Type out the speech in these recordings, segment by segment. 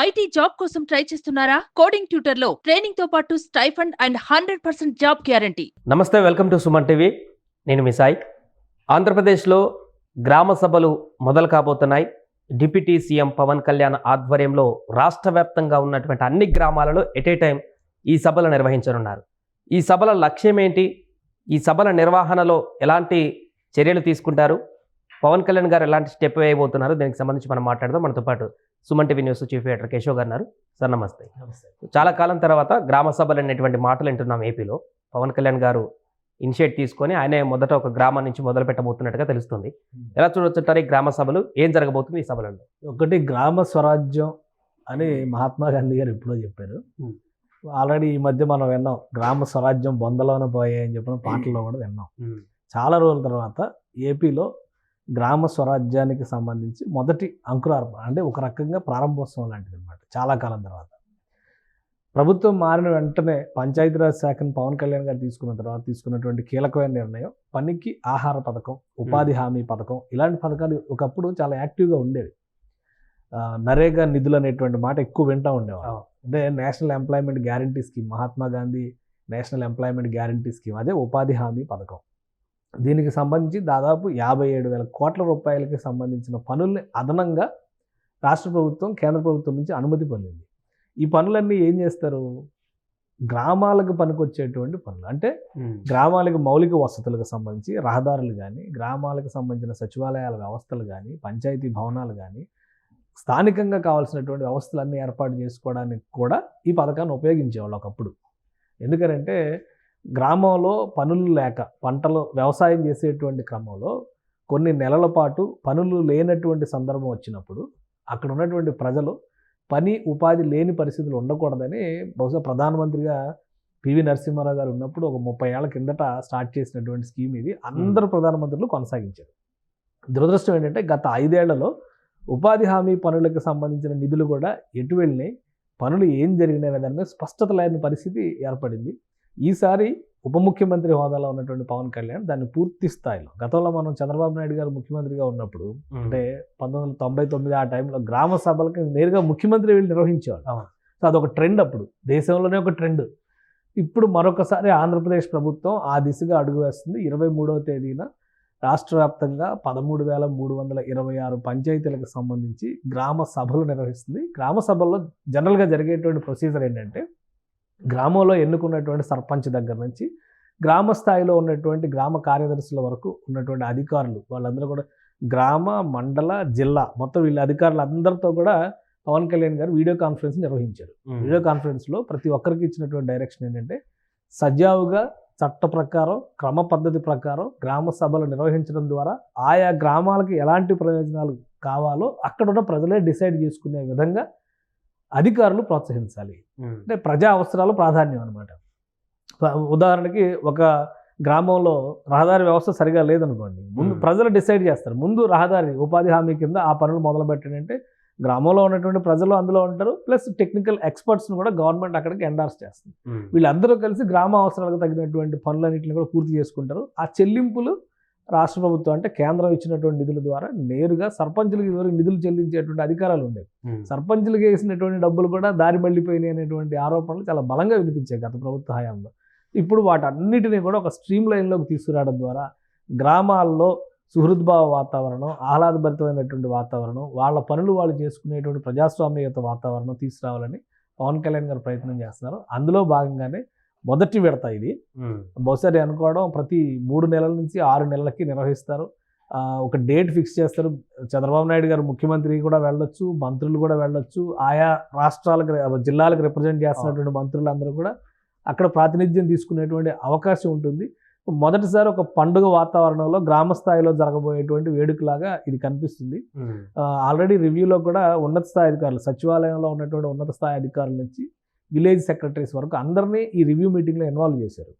IT job కోసం try చేస్తున్నారా? Coding tutor లో ట్రైనింగ్ తో పాటు స్టైఫండ్ అండ్ 100% జాబ్ గ్యారంటీ. నమస్తే, వెల్కమ్ టు సుమన్ టీవీ. నేను మీ సాయి. ఆంధ్రప్రదేశ్లో గ్రామ సభలు మొదలు కాబోతున్నాయి. డిప్యూటీ సీఎం పవన్ కళ్యాణ్ ఆధ్వర్యంలో రాష్ట్ర వ్యాప్తంగా ఉన్నటువంటి అన్ని గ్రామాలలో ఎట్ ఏ టైం ఈ సభలు నిర్వహించనున్నారు. ఈ సభల లక్ష్యం ఏంటి? ఈ సభల నిర్వహణలో ఎలాంటి చర్యలు తీసుకుంటారు? పవన్ కళ్యాణ్ గారు ఎలాంటి స్టెప్ వేయబోతున్నారు? దీనికి సంబంధించి మనం మాట్లాడదాం. మనతో పాటు Suman TV news chief editor Keshav గారు ఉన్నారు. సార్ నమస్తే. చాలా కాలం తర్వాత గ్రామ సభలు అనేటువంటి మాటలు వింటున్నాం ఏపీలో. పవన్ కళ్యాణ్ గారు ఇనిషియేట్ తీసుకొని ఆయనే మొదట ఒక గ్రామం నుంచి మొదలు పెట్టబోతున్నట్టుగా తెలుస్తుంది. ఎలా చూడొచ్చుంటారు ఈ గ్రామ సభలు? ఏం జరగబోతుంది ఈ సభలలో? ఒకటి గ్రామ స్వరాజ్యం అని మహాత్మా గాంధీ గారు ఎప్పుడో చెప్పారు. ఆల్రెడీ ఈ మధ్య మనం విన్నాం, గ్రామ స్వరాజ్యం బొందలోనే పోయాయని చెప్పిన పాటల్లో కూడా విన్నాం. చాలా రోజుల తర్వాత ఏపీలో గ్రామ స్వరాజ్యానికి సంబంధించి మొదటి అంకురార్పణ, అంటే ఒక రకంగా ప్రారంభోత్సవం లాంటిది అనమాట. చాలా కాలం తర్వాత ప్రభుత్వం మారిన వెంటనే పంచాయతీరాజ్ శాఖను పవన్ కళ్యాణ్ గారు తీసుకున్న తర్వాత తీసుకున్నటువంటి కీలకమైన నిర్ణయం పనికి ఆహార పథకం, ఉపాధి హామీ పథకం. ఇలాంటి పథకాలు ఒకప్పుడు చాలా యాక్టివ్గా ఉండేవి. నరేగా నిధులు అనేటువంటి మాట ఎక్కువ వింటూ ఉండేవారు. అంటే national employment guarantee scheme, Mahatma Gandhi national employment guarantee scheme, అదే ఉపాధి హామీ పథకం. దీనికి సంబంధించి దాదాపు 57,000 కోట్ల రూపాయలకి సంబంధించిన పనుల్ని అదనంగా రాష్ట్ర ప్రభుత్వం కేంద్ర ప్రభుత్వం నుంచి అనుమతి పొందింది. ఈ పనులన్నీ ఏం చేస్తారు? గ్రామాలకు పనికొచ్చేటువంటి పనులు. అంటే గ్రామాలకు మౌలిక వసతులకు సంబంధించి రహదారులు కానీ, గ్రామాలకు సంబంధించిన సచివాలయాల వ్యవస్థలు కానీ, పంచాయతీ భవనాలు కానీ, స్థానికంగా కావాల్సినటువంటి వ్యవస్థలన్నీ ఏర్పాటు చేసుకోవడానికి కూడా ఈ పథకాన్ని ఉపయోగించేవాళ్ళు ఒకప్పుడు. ఎందుకంటే గ్రామంలో పనులు లేక పంటలు వ్యవసాయం చేసేటువంటి క్రమంలో కొన్ని నెలల పాటు పనులు లేనటువంటి సందర్భం వచ్చినప్పుడు అక్కడ ఉన్నటువంటి ప్రజలు పని ఉపాధి లేని పరిస్థితులు ఉండకూడదని బహుశా ప్రధానమంత్రిగా పివి నరసింహారావు గారు ఉన్నప్పుడు ఒక 30 ఏళ్ల కిందట స్టార్ట్ చేసినటువంటి స్కీమ్ ఇది. అందరూ ప్రధానమంత్రులు కొనసాగించారు. దురదృష్టం ఏంటంటే గత 5 ఏళ్లలో ఉపాధి హామీ పనులకు సంబంధించిన నిధులు కూడా ఎటు వెళ్ళినాయి, పనులు ఏం జరిగినాయి అనే దాని మీద స్పష్టత లేని పరిస్థితి ఏర్పడింది. ఈసారి ఉప ముఖ్యమంత్రి హోదాలో ఉన్నటువంటి పవన్ కళ్యాణ్ దాన్ని పూర్తి స్థాయిలో, గతంలో మనం చంద్రబాబు నాయుడు గారు ముఖ్యమంత్రిగా ఉన్నప్పుడు, అంటే 1999 ఆ టైంలో గ్రామ సభలకు నేరుగా ముఖ్యమంత్రి వీళ్ళు నిర్వహించేవాడు. సో అదొక ట్రెండ్, అప్పుడు దేశంలోనే ఒక ట్రెండ్. ఇప్పుడు మరొకసారి ఆంధ్రప్రదేశ్ ప్రభుత్వం ఆ దిశగా అడుగు వేస్తుంది. 23వ తేదీన రాష్ట్ర వ్యాప్తంగా 13,326 పంచాయతీలకు సంబంధించి గ్రామ సభలు నిర్వహిస్తుంది. గ్రామ సభల్లో జనరల్గా జరిగేటువంటి ప్రొసీజర్ ఏంటంటే, గ్రామంలో ఎన్నుకున్నటువంటి సర్పంచ్ దగ్గర నుంచి గ్రామ స్థాయిలో ఉన్నటువంటి గ్రామ కార్యదర్శుల వరకు ఉన్నటువంటి అధికారులు, వాళ్ళందరూ కూడా గ్రామ, మండల, జిల్లా మొత్తం వీళ్ళ అధికారులు అందరితో కూడా పవన్ కళ్యాణ్ గారు వీడియో కాన్ఫరెన్స్ నిర్వహించారు. వీడియో కాన్ఫరెన్స్లో ప్రతి ఒక్కరికి ఇచ్చినటువంటి డైరెక్షన్ ఏంటంటే, సజావుగా చట్ట ప్రకారం క్రమ పద్ధతి ప్రకారం గ్రామ సభలు నిర్వహించడం ద్వారా ఆయా గ్రామాలకు ఎలాంటి ప్రయోజనాలు కావాలో అక్కడ ఉన్న ప్రజలే డిసైడ్ చేసుకునే విధంగా అధికారులు ప్రోత్సహించాలి. అంటే ప్రజా అవసరాలు ప్రాధాన్యం అనమాట. ఉదాహరణకి ఒక గ్రామంలో రహదారి వ్యవస్థ సరిగా లేదనుకోండి, ముందు ప్రజలు డిసైడ్ చేస్తారు. ముందు రహదారి ఉపాధి హామీ కింద ఆ పనులు మొదలు పెట్టండి అంటే గ్రామంలో ఉన్నటువంటి ప్రజలు అందులో ఉంటారు, ప్లస్ టెక్నికల్ ఎక్స్పర్ట్స్ని కూడా గవర్నమెంట్ అక్కడికి ఎండార్స్ చేస్తుంది. వీళ్ళందరూ కలిసి గ్రామ అవసరాలకు తగినటువంటి పనులన్నింటిని కూడా పూర్తి చేసుకుంటారు. ఆ చెల్లింపులు రాష్ట్ర ప్రభుత్వం, అంటే కేంద్రం ఇచ్చినటువంటి నిధుల ద్వారా నేరుగా సర్పంచులకి ఇదివరకు నిధులు చెల్లించేటువంటి అధికారాలు ఉండేవి. సర్పంచులకు వేసినటువంటి డబ్బులు కూడా దారి మళ్ళీపోయినాయి అనేటువంటి ఆరోపణలు చాలా బలంగా వినిపించాయి గత ప్రభుత్వ హయాంలో. ఇప్పుడు వాటన్నిటినీ కూడా ఒక స్ట్రీమ్ లైన్లోకి తీసుకురావడం ద్వారా గ్రామాల్లో సుహృద్భావ వాతావరణం, ఆహ్లాదభరితమైనటువంటి వాతావరణం, వాళ్ళ పనులు వాళ్ళు చేసుకునేటువంటి ప్రజాస్వామ్యయుత వాతావరణం తీసుకురావాలని పవన్ కళ్యాణ్ గారు ప్రయత్నం చేస్తున్నారు. అందులో భాగంగానే మొదటి విడత ఇది. బహుశా అనుకోవడం ప్రతి 3 నెలల నుంచి 6 నెలలకి నిర్వహిస్తారు. ఒక డేట్ ఫిక్స్ చేస్తారు. చంద్రబాబు నాయుడు గారు ముఖ్యమంత్రి కూడా వెళ్ళొచ్చు, మంత్రులు కూడా వెళ్ళొచ్చు, ఆయా రాష్ట్రాలకు జిల్లాలకు రిప్రజెంట్ చేస్తున్నటువంటి మంత్రులందరూ కూడా అక్కడ ప్రాతినిధ్యం తీసుకునేటువంటి అవకాశం ఉంటుంది. మొదటిసారి ఒక పండుగ వాతావరణంలో గ్రామ స్థాయిలో జరగబోయేటువంటి వేడుకలాగా ఇది కనిపిస్తుంది. ఆల్రెడీ రివ్యూలో కూడా ఉన్నత స్థాయి అధికారులు, సచివాలయంలో ఉన్నటువంటి ఉన్నత స్థాయి అధికారుల నుంచి విలేజ్ సెక్రటరీస్ వరకు అందరినీ ఈ రివ్యూ మీటింగ్లో ఇన్వాల్వ్ చేశారు.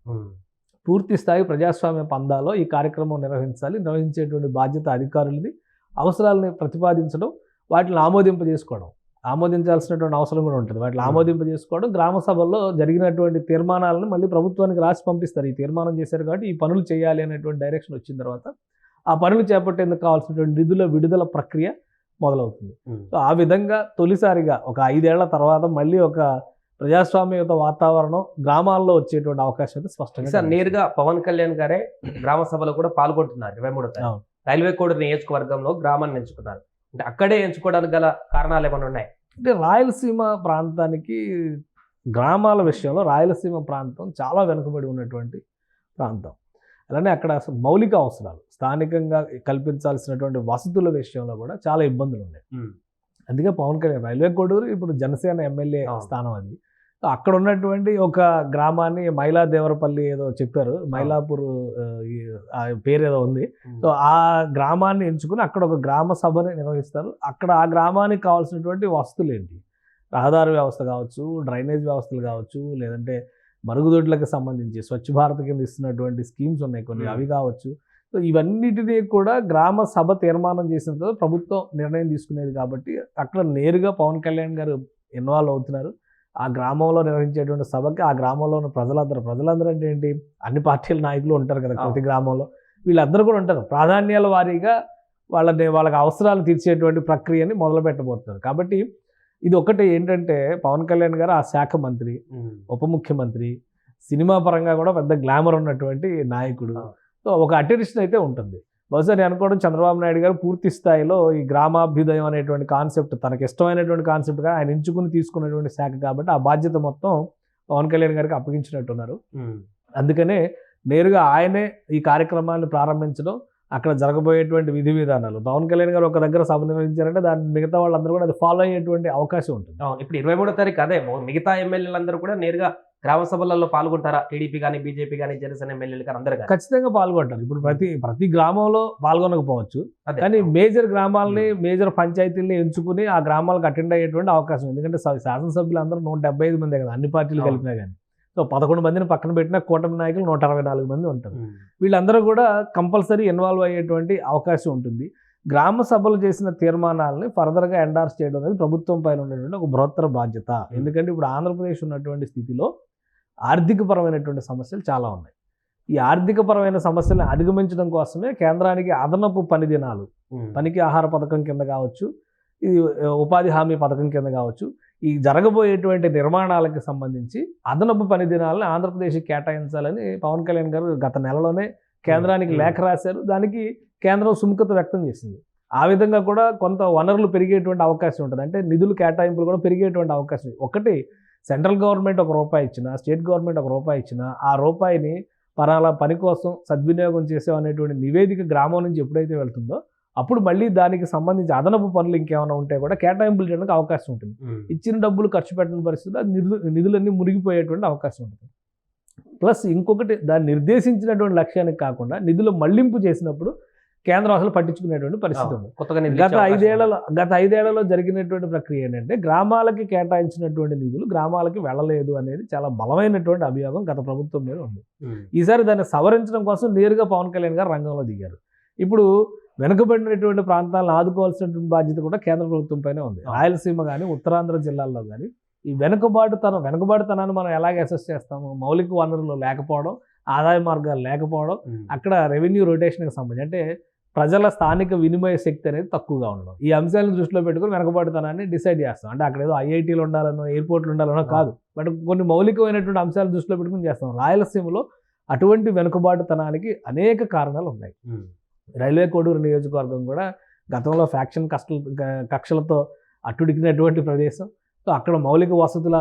పూర్తి స్థాయి ప్రజాస్వామ్య పందాలో ఈ కార్యక్రమం నిర్వహించాలి. నిర్వహించేటువంటి బాధ్యత అధికారులది. అవసరాలని ప్రతిపాదించడం, వాటిని ఆమోదింపజేసుకోవడం, ఆమోదించాల్సినటువంటి అవసరం కూడా ఉంటుంది. వాటిని ఆమోదింపజేసుకోవడం, గ్రామ సభల్లో జరిగినటువంటి తీర్మానాలను మళ్ళీ ప్రభుత్వానికి రాసి పంపిస్తారు. ఈ తీర్మానం చేశారు కాబట్టి ఈ పనులు చేయాలి అనేటువంటి డైరెక్షన్ వచ్చిన తర్వాత ఆ పనులు చేపట్టేందుకు కావాల్సినటువంటి నిధుల విడుదల ప్రక్రియ మొదలవుతుంది. సో ఆ విధంగా తొలిసారిగా ఒక 5 ఏళ్ల తర్వాత మళ్ళీ ఒక ప్రజాస్వామ్యయుత వాతావరణం గ్రామాల్లో వచ్చేటువంటి అవకాశం అయితే స్పష్టంగా సార్ నేరుగా పవన్ కళ్యాణ్ గారే గ్రామ సభలో కూడా పాల్గొంటున్నారు 23వ తారీఖు. అవును. రైల్వే కోడ్ నియోజకవర్గంలో గ్రామాన్ని ఎంచుకున్నారు. అంటే అక్కడే ఎంచుకోవడానికి గల కారణాలు ఏమైనా ఉన్నాయి? అంటే రాయలసీమ ప్రాంతానికి గ్రామాల విషయంలో రాయలసీమ ప్రాంతం చాలా వెనుకబడి ఉన్నటువంటి ప్రాంతం. అలానే అక్కడ అసలు మౌలిక అవసరాలు స్థానికంగా కల్పించాల్సినటువంటి వసతుల విషయంలో కూడా చాలా ఇబ్బందులు ఉన్నాయి. అందుకే పవన్ కళ్యాణ్ రైల్వే కోడూరు ఇప్పుడు జనసేన ఎమ్మెల్యే స్థానం అది. అక్కడ ఉన్నటువంటి ఒక గ్రామాన్ని మైలాదేవరపల్లి ఏదో చెప్పారు, మైలాపూర్ ఆ పేరు ఏదో ఉంది. సో ఆ గ్రామాన్ని ఎంచుకుని అక్కడ ఒక గ్రామ సభని నిర్వహిస్తారు. అక్కడ ఆ గ్రామానికి కావాల్సినటువంటి వసతులు ఏంటి, రహదారి వ్యవస్థ కావచ్చు, డ్రైనేజ్ వ్యవస్థలు కావచ్చు, లేదంటే మరుగుదొడ్లకు సంబంధించి స్వచ్ఛ భారత్ కింద ఇస్తున్నటువంటి స్కీమ్స్ ఉన్నాయి కొన్ని, అవి కావచ్చు. సో ఇవన్నిటినీ కూడా గ్రామ సభ తీర్మానం చేసిన తర్వాత ప్రభుత్వం నిర్ణయం తీసుకునేది కాబట్టి అక్కడ నేరుగా పవన్ కళ్యాణ్ గారు ఇన్వాల్వ్ అవుతున్నారు. ఆ గ్రామంలో నిర్వహించేటువంటి సభకి ఆ గ్రామంలో ఉన్న ప్రజలందరూ అంటే ఏంటి, అన్ని పార్టీల నాయకులు ఉంటారు కదా ప్రతి గ్రామంలో, వీళ్ళందరూ కూడా ఉంటారు. ప్రాధాన్యాల వారీగా వాళ్ళకి అవసరాలు తీర్చేటువంటి ప్రక్రియని మొదలు పెట్టబోతున్నారు. కాబట్టి ఇది ఒకటి ఏంటంటే పవన్ కళ్యాణ్ గారు ఆ శాఖ మంత్రి, ఉప ముఖ్యమంత్రి, సినిమా పరంగా కూడా పెద్ద గ్లామర్ ఉన్నటువంటి నాయకుడు. సో ఒక అటెన్షన్ అయితే ఉంటుంది. బహుశా నేను అనుకోవడం చంద్రబాబు నాయుడు గారు పూర్తి స్థాయిలో ఈ గ్రామాభ్యుదయం అనేటువంటి కాన్సెప్ట్ తనకి ఇష్టమైనటువంటి కాన్సెప్ట్గా ఆయన ఎంచుకుని తీసుకున్నటువంటి శాఖ కాబట్టి ఆ బాధ్యత మొత్తం పవన్ కళ్యాణ్ గారికి అప్పగించినట్టున్నారు. అందుకనే నేరుగా ఆయనే ఈ కార్యక్రమాన్ని ప్రారంభించడం, అక్కడ జరగబోయేటువంటి విధి విధానాలు పవన్ కళ్యాణ్ గారు ఒక దగ్గర సభ నిర్వహించారంటే దాన్ని మిగతా వాళ్ళందరూ కూడా అది ఫాలో అయ్యేటువంటి అవకాశం ఉంటుంది. ఇప్పుడు 23వ తారీఖు అదే మిగతా ఎమ్మెల్యేలందరూ కూడా నేరుగా గ్రామ సభలలో పాల్గొంటారా? టీడీపీ కానీ, బీజేపీ కానీ, జనసేన ఎమ్మెల్యేలు కానీ అందరూ ఖచ్చితంగా పాల్గొంటారు. ఇప్పుడు ప్రతి గ్రామంలో పాల్గొనకపోవచ్చు, కానీ మేజర్ గ్రామాలని, మేజర్ పంచాయతీలని ఎంచుకుని ఆ గ్రామాలకు అటెండ్ అయ్యేటువంటి అవకాశం. ఎందుకంటే శాసనసభ్యులు అందరూ 175 మందే కదా, అన్ని పార్టీలు కలిపినా కానీ. సో 11 మందిని పక్కన పెట్టిన కూటమి నాయకులు 164 మంది ఉంటారు. వీళ్ళందరూ కూడా కంపల్సరీ ఇన్వాల్వ్ అయ్యేటువంటి అవకాశం ఉంటుంది. గ్రామ సభలు చేసిన తీర్మానాలని ఫర్దర్గా ఎండార్స్ చేయడం అనేది ప్రభుత్వం పైన ఉండేటువంటి ఒక బృహత్తర బాధ్యత. ఎందుకంటే ఇప్పుడు ఆంధ్రప్రదేశ్ ఉన్నటువంటి స్థితిలో ఆర్థికపరమైనటువంటి సమస్యలు చాలా ఉన్నాయి. ఈ ఆర్థికపరమైన సమస్యలను అధిగమించడం కోసమే కేంద్రానికి అదనపు పని దినాలు, పనికి ఆహార పథకం కింద కావచ్చు, ఇది ఉపాధి హామీ పథకం కింద కావచ్చు, ఈ జరగబోయేటువంటి నిర్మాణాలకు సంబంధించి అదనపు పని దినాలను ఆంధ్రప్రదేశ్కి కేటాయించాలని పవన్ కళ్యాణ్ గారు గత నెలలోనే కేంద్రానికి లేఖ రాశారు. దానికి కేంద్రం సుముఖత వ్యక్తం చేసింది. ఆ విధంగా కూడా కొంత వనరులు పెరిగేటువంటి అవకాశం ఉంటుంది. అంటే నిధులు కేటాయింపులు కూడా పెరిగేటువంటి అవకాశం. ఒకటి సెంట్రల్ గవర్నమెంట్ ₹1 ఇచ్చినా, స్టేట్ గవర్నమెంట్ ₹1 ఇచ్చినా, ఆ రూపాయిని పరాల పని కోసం సద్వినియోగం చేసామనేటువంటి నివేదిక గ్రామం నుంచి ఎప్పుడైతే వెళ్తుందో అప్పుడు మళ్ళీ దానికి సంబంధించి అదనపు పనులు ఇంకేమైనా ఉంటే కూడా కేటాయింపులు చేయడానికి అవకాశం ఉంటుంది. ఇచ్చిన డబ్బులు ఖర్చు పెట్టిన పరిస్థితుల్లో నిధులన్నీ మురిగిపోయేటువంటి అవకాశం ఉంటుంది. ప్లస్ ఇంకొకటి, దాన్ని నిర్దేశించినటువంటి లక్ష్యానికి కాకుండా నిధులు మళ్లింపు చేసినప్పుడు కేంద్రం అసలు పట్టించుకునేటువంటి పరిస్థితి ఉంది. గత ఐదేళ్లలో జరిగినటువంటి ప్రక్రియ ఏంటంటే గ్రామాలకి కేటాయించినటువంటి నిధులు గ్రామాలకి వెళ్ళలేదు అనేది చాలా బలమైనటువంటి అభియోగం గత ప్రభుత్వం మీద ఉంది. ఈసారి దాన్ని సవరించడం కోసం నేరుగా పవన్ కళ్యాణ్ గారు రంగంలో దిగారు. ఇప్పుడు వెనుకబడినటువంటి ప్రాంతాలను ఆదుకోవాల్సినటువంటి బాధ్యత కూడా కేంద్ర ప్రభుత్వం పైనే ఉంది. రాయలసీమ కానీ, ఉత్తరాంధ్ర జిల్లాల్లో కానీ ఈ వెనుకబాటుతనాన్ని మనం ఎలాగ అసెస్ చేస్తాము? మౌలిక వనరులు లేకపోవడం, ఆదాయ మార్గాలు లేకపోవడం, అక్కడ రెవెన్యూ రొటేషన్కి సంబంధించి అంటే ప్రజల స్థానిక వినిమయ శక్తి అనేది తక్కువగా ఉండడం, ఈ అంశాలను దృష్టిలో పెట్టుకుని వెనుకబాటుతనాన్ని డిసైడ్ చేస్తాం. అంటే అక్కడ ఏదో ఐఐటీలు ఉండాలనో, ఎయిర్పోర్ట్లు ఉండాలనో కాదు, బట్ కొన్ని మౌలికమైనటువంటి అంశాలు దృష్టిలో పెట్టుకుని చేస్తాం. రాయలసీమలో అటువంటి వెనుకబాటుతనానికి అనేక కారణాలు ఉన్నాయి. రైల్వే కోడూరు నియోజకవర్గం కూడా గతంలో ఫ్యాక్షన్ కక్షలతో అట్టుడికినటువంటి ప్రదేశం. సో అక్కడ మౌలిక వసతుల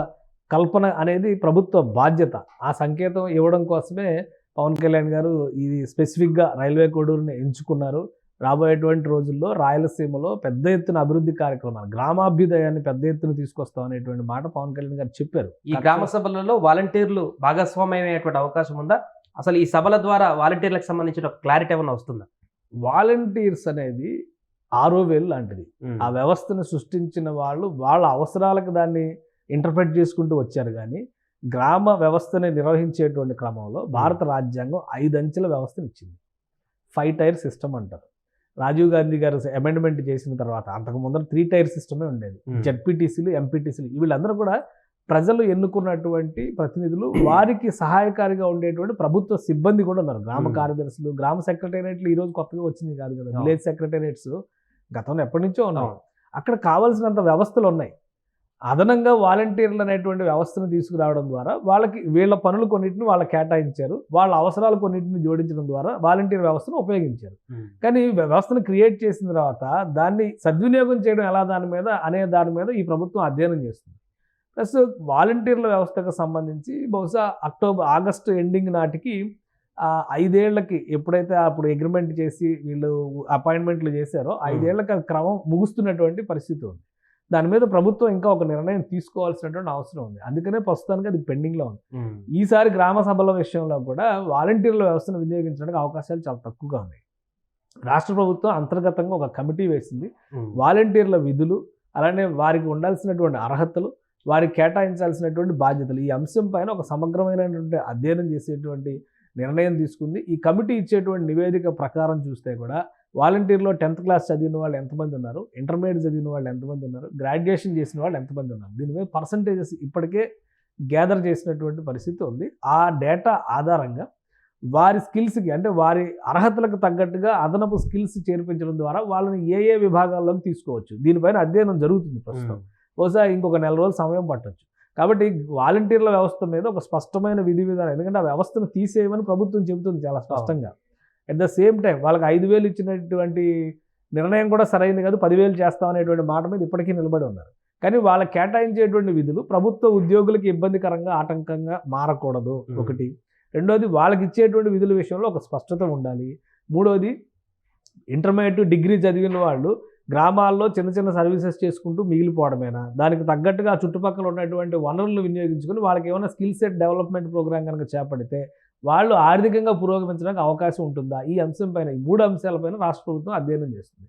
కల్పన అనేది ప్రభుత్వ బాధ్యత. ఆ సంకేతం ఇవ్వడం కోసమే పవన్ కళ్యాణ్ గారు ఇది స్పెసిఫిక్గా రైల్వే కోడూరుని ఎంచుకున్నారు. రాబోయేటువంటి రోజుల్లో రాయలసీమలో పెద్ద ఎత్తున అభివృద్ధి కార్యక్రమాలు, గ్రామాభ్యుదయాన్ని పెద్ద ఎత్తున తీసుకొస్తాం అనేటువంటి మాట పవన్ కళ్యాణ్ గారు చెప్పారు. ఈ గ్రామ సభలలో వాలంటీర్లు భాగస్వామ్యమయ్యేటువంటి అవకాశం ఉందా? అసలు ఈ సభల ద్వారా వాలంటీర్లకు సంబంధించిన క్లారిటీ ఏమైనా వస్తుందా? వాలంటీర్స్ అనేది ఆరో వేలు లాంటిది. ఆ వ్యవస్థను సృష్టించిన వాళ్ళు వాళ్ళ అవసరాలకు దాన్ని ఇంటర్ప్రెట్ చేసుకుంటూ వచ్చారు. కానీ గ్రామ వ్యవస్థని నిర్వహించేటువంటి క్రమంలో భారత రాజ్యాంగం 5 అంచెల వ్యవస్థను ఇచ్చింది. 5 టైర్ సిస్టమ్ అంటారు. రాజీవ్ గాంధీ గారు అమెండ్మెంట్ చేసిన తర్వాత అంతకు ముందర 3 టైర్ సిస్టమే ఉండేది. జెడ్పీటీసీలు, ఎంపీటీసీలు వీళ్ళందరూ కూడా ప్రజలు ఎన్నుకున్నటువంటి ప్రతినిధులు, వారికి సహాయకారిగా ఉండేటువంటి ప్రభుత్వ సిబ్బంది కూడా ఉన్నారు. గ్రామ కార్యదర్శులు, గ్రామ సెక్రటేరియట్లు ఈరోజు కొత్తగా వచ్చింది కాదు కదా, విలేజ్ సెక్రటేరియట్స్ గతంలో ఎప్పటి నుంచో ఉన్నాయి. అక్కడ కావాల్సినంత వ్యవస్థలు ఉన్నాయి. అదనంగా వాలంటీర్లు అనేటువంటి వ్యవస్థను తీసుకురావడం ద్వారా వాళ్ళకి వీళ్ళ పనులు కొన్నిటిని వాళ్ళకి కేటాయించారు, వాళ్ళ అవసరాలు కొన్నిటిని జోడించడం ద్వారా వాలంటీర్ వ్యవస్థను ఉపయోగించారు. కానీ వ్యవస్థను క్రియేట్ చేసిన తర్వాత దాన్ని సద్వినియోగం చేయడం ఎలా దాని మీద ఈ ప్రభుత్వం అధ్యయనం చేస్తుంది. ప్లస్ వాలంటీర్ల వ్యవస్థకు సంబంధించి బహుశా ఆగస్టు ఎండింగ్ నాటికి 5 ఏళ్లకి ఎప్పుడైతే అప్పుడు అగ్రిమెంట్ చేసి వీళ్ళు అపాయింట్మెంట్లు చేశారో 5 ఏళ్లకి ఆ క్రమం ముగుస్తున్నటువంటి పరిస్థితి ఉంది. దాని మీద ప్రభుత్వం ఇంకా ఒక నిర్ణయం తీసుకోవాల్సినటువంటి అవసరం ఉంది. అందుకనే ప్రస్తుతానికి అది పెండింగ్లో ఉంది. ఈసారి గ్రామ సభల విషయంలో కూడా వాలంటీర్ల వ్యవస్థను వినియోగించడానికి అవకాశాలు చాలా తక్కువగా ఉన్నాయి. రాష్ట్ర ప్రభుత్వం అంతర్గతంగా ఒక కమిటీ వేసింది. వాలంటీర్ల విధులు, అలానే వారికి ఉండాల్సినటువంటి అర్హతలు, వారికి కేటాయించాల్సినటువంటి బాధ్యతలు, ఈ అంశం పైన ఒక సమగ్రమైనటువంటి అధ్యయనం చేసేటువంటి నిర్ణయం తీసుకుంది. ఈ కమిటీ ఇచ్చేటువంటి నివేదిక ప్రకారం చూస్తే కూడా వాలంటీర్లో 10th క్లాస్ చదివిన వాళ్ళు ఎంతమంది ఉన్నారు, ఇంటర్మీడియట్ చదివిన వాళ్ళు ఎంతమంది ఉన్నారు, గ్రాడ్యుయేషన్ చేసిన వాళ్ళు ఎంతమంది ఉన్నారు, దీని మీద పర్సంటేజెస్ ఇప్పటికే గ్యాదర్ చేసినటువంటి పరిస్థితి ఉంది. ఆ డేటా ఆధారంగా వారి స్కిల్స్కి, అంటే వారి అర్హతలకు తగ్గట్టుగా అదనపు స్కిల్స్ చేర్పించడం ద్వారా వాళ్ళని ఏ విభాగాల్లోకి తీసుకోవచ్చు, దీనిపైన అధ్యయనం జరుగుతుంది ప్రస్తుతం. బహుశా ఇంకొక 4 రోజులు సమయం పట్టొచ్చు. కాబట్టి వాలంటీర్ల వ్యవస్థ మీద ఒక స్పష్టమైన విధి విధానం, ఎందుకంటే ఆ వ్యవస్థను తీసేయమని ప్రభుత్వం చెబుతుంది చాలా స్పష్టంగా. అట్ ద సేమ్ టైం వాళ్ళకి 5,000 ఇచ్చినటువంటి నిర్ణయం కూడా సరైనది కాదు, 10,000 చేస్తామనేటువంటి మాట మీద ఇప్పటికీ నిలబడి ఉన్నారు. కానీ వాళ్ళకి కేటాయించేటువంటి విధులు ప్రభుత్వ ఉద్యోగులకి ఇబ్బందికరంగా, ఆటంకంగా మారకూడదు ఒకటి. రెండోది, వాళ్ళకి ఇచ్చేటువంటి విధుల విషయంలో ఒక స్పష్టత ఉండాలి. మూడోది, ఇంటర్మీడియట్, డిగ్రీ చదివిన వాళ్ళు గ్రామాల్లో చిన్న చిన్న సర్వీసెస్ చేసుకుంటూ మిగిలిపోవడమేనా, దానికి తగ్గట్టుగా చుట్టుపక్కల ఉన్నటువంటి వనరులను వినియోగించుకొని వాళ్ళకి ఏమైనా స్కిల్ సెట్ డెవలప్మెంట్ ప్రోగ్రామ్ కనుక చేపడితే వాళ్ళు ఆర్థికంగా పురోగమించడానికి అవకాశం ఉంటుందా, ఈ అంశం పైన, ఈ 3 అంశాలపైన రాష్ట్ర ప్రభుత్వం అధ్యయనం చేస్తుంది.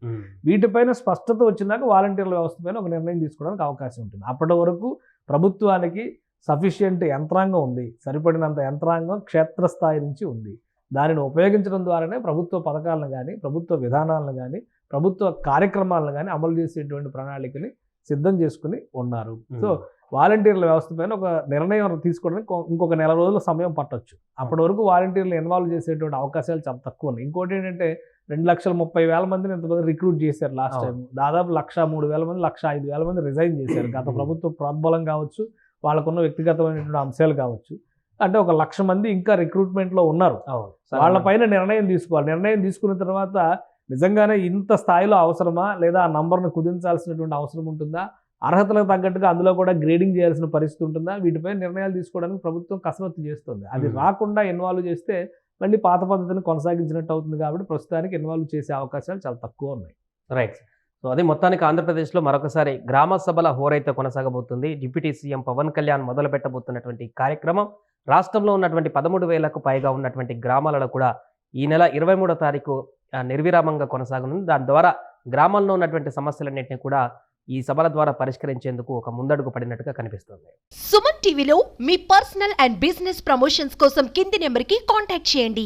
వీటిపైన స్పష్టత వచ్చినాక వాలంటీర్ల వ్యవస్థ పైన ఒక నిర్ణయం తీసుకోవడానికి అవకాశం ఉంటుంది. అప్పటి వరకు ప్రభుత్వానికి సఫిషియెంట్ యంత్రాంగం ఉంది, సరిపడినంత యంత్రాంగం క్షేత్రస్థాయి నుంచి ఉంది. దానిని ఉపయోగించడం ద్వారానే ప్రభుత్వ పథకాలను కానీ, ప్రభుత్వ విధానాలను కానీ, ప్రభుత్వ కార్యక్రమాలను కానీ అమలు చేసేటువంటి ప్రణాళికని సిద్ధం చేసుకుని ఉన్నారు. సో వాలంటీర్ల వ్యవస్థ పైన ఒక నిర్ణయం తీసుకోవడానికి ఇంకొక 4 రోజుల సమయం పట్టొచ్చు. అప్పటి వరకు వాలంటీర్లు ఇన్వాల్వ్ చేసేటువంటి అవకాశాలు చాలా తక్కువ ఉన్నాయి. ఇంకోటి ఏంటంటే 2,30,000 మందిని ఎంతమంది రిక్రూట్ చేశారు లాస్ట్ టైం. దాదాపు 1,03,000 మంది, 1,05,000 మంది రిజైన్ చేశారు. గత ప్రభుత్వ ప్రోద్బలం కావచ్చు, వాళ్ళకున్న వ్యక్తిగతమైనటువంటి అంశాలు కావచ్చు. అంటే 1,00,000 మంది ఇంకా రిక్రూట్మెంట్లో ఉన్నారు. వాళ్ళపైన నిర్ణయం తీసుకోవాలి. నిర్ణయం తీసుకున్న తర్వాత నిజంగానే ఇంత స్థాయిలో అవసరమా, లేదా ఆ నంబర్ను కుదించాల్సినటువంటి అవసరం ఉంటుందా, అర్హతలకు తగ్గట్టుగా అందులో కూడా గ్రేడింగ్ చేయాల్సిన పరిస్థితి ఉంటుందా, వీటిపై నిర్ణయాలు తీసుకోవడానికి ప్రభుత్వం కసరత్తు చేస్తుంది. అది రాకుండా ఇన్వాల్వ్ చేస్తే మళ్ళీ పాత పద్ధతిని కొనసాగించినట్టు అవుతుంది. కాబట్టి ప్రస్తుతానికి ఇన్వాల్వ్ చేసే అవకాశాలు చాలా తక్కువ ఉన్నాయి. రైట్. సో అదే మొత్తానికి ఆంధ్రప్రదేశ్లో మరొకసారి గ్రామ సభల హోరైతే కొనసాగబోతుంది. డిప్యూటీ సీఎం పవన్ కళ్యాణ్ మొదలు పెట్టబోతున్నటువంటి కార్యక్రమం రాష్ట్రంలో ఉన్నటువంటి 13,000కు పైగా ఉన్నటువంటి గ్రామాలలో కూడా ఈ నెల 23వ తారీఖు నిర్విరామంగా కొనసాగనుంది. దాని ద్వారా గ్రామాల్లో ఉన్నటువంటి సమస్యలన్నింటినీ కూడా ఈ సభల ద్వారా పరిష్కరించేందుకు ఒక ముందడుగు పడినట్టుగా కనిపిస్తుంది. సుమన్ టీవీలో మీ పర్సనల్ అండ్ బిజినెస్ ప్రమోషన్స్ కోసం కింది నెంబర్కి కాంటాక్ట్ చేయండి.